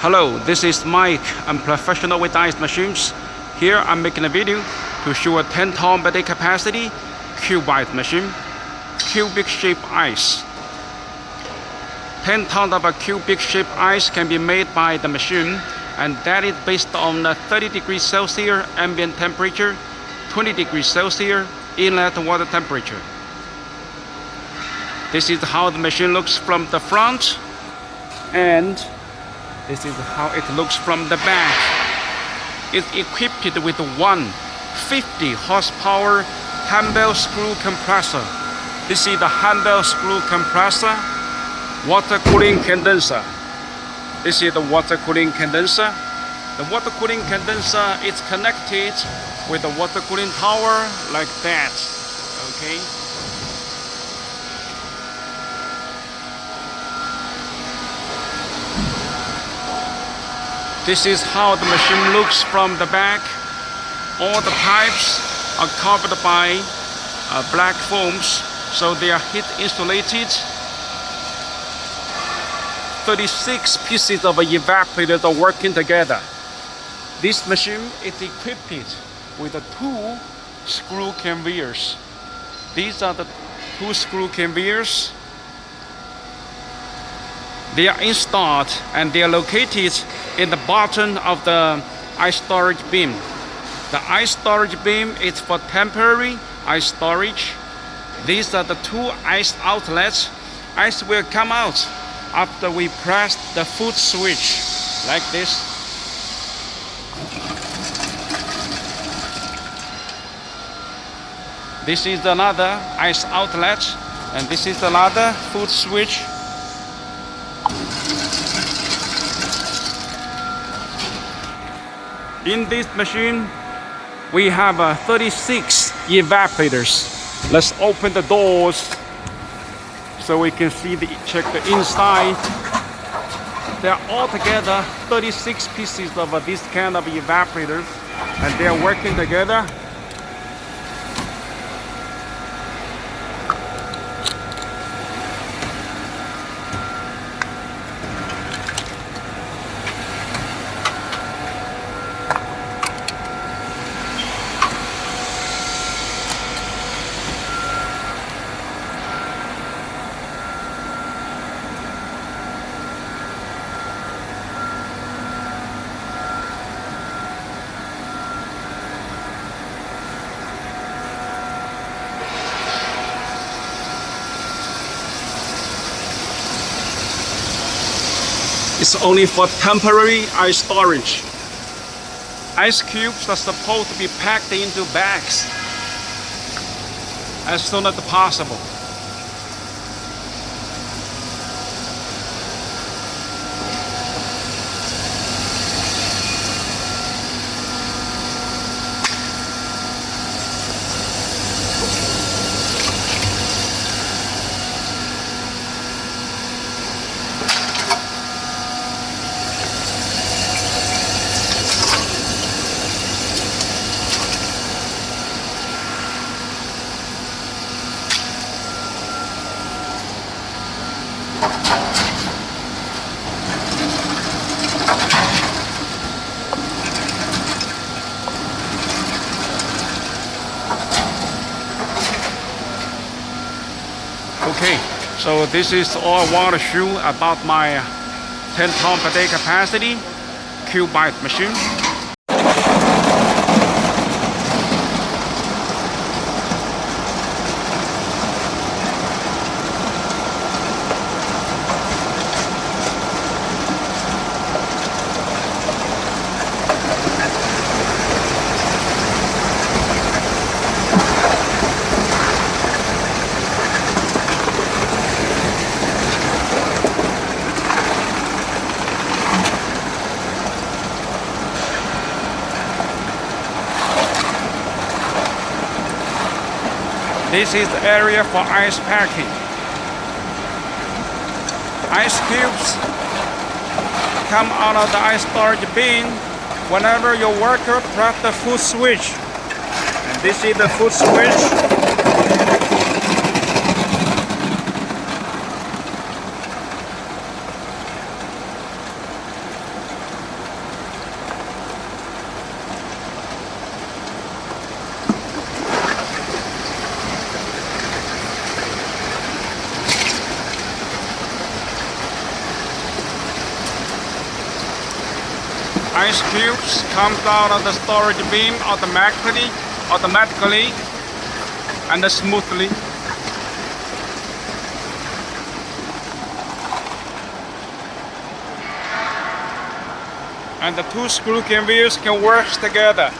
Hello, this is Mike. I'm professional with ice machines. Here I'm making a video to show a 10-ton per day capacity cubic machine, cubic shape ice. 10 tons of a cubic shape ice can be made by the machine, and that is based on 30 degrees Celsius ambient temperature, 20 degrees Celsius inlet water temperature. This is how the machine looks from the front, and this is how it looks from the back. It's equipped with one 50 horsepower Hanbell screw compressor. This is the Hanbell screw compressor, water cooling condenser. This is the water cooling condenser. The water cooling condenser is connected with the water cooling tower like that. Okay. This is how the machine looks from the back. All the pipes are covered by black foams, so they are heat insulated. 36 pieces of evaporators are working together. This machine is equipped with two screw conveyors. These are the two screw conveyors. They are installed and they are located in the bottom of the ice storage bin. The ice storage bin is for temporary ice storage. These are the two ice outlets. Ice will come out after we press the foot switch like this. This is another ice outlet, and this is another foot switch. In this machine, we have 36 evaporators. Let's open the doors so we can check the inside. There are altogether 36 pieces of this kind of evaporators, and they are working together. It's only for temporary ice storage. Ice cubes are supposed to be packed into bags as soon as possible. Okay, so this is all I want to show about my 10-ton per day capacity cubic machine. This is the area for ice packing. Ice cubes come out of the ice storage bin whenever your worker press the foot switch. And this is the foot switch. Ice cubes comes out of the storage bin automatically and smoothly. And the two screw conveyors can work together.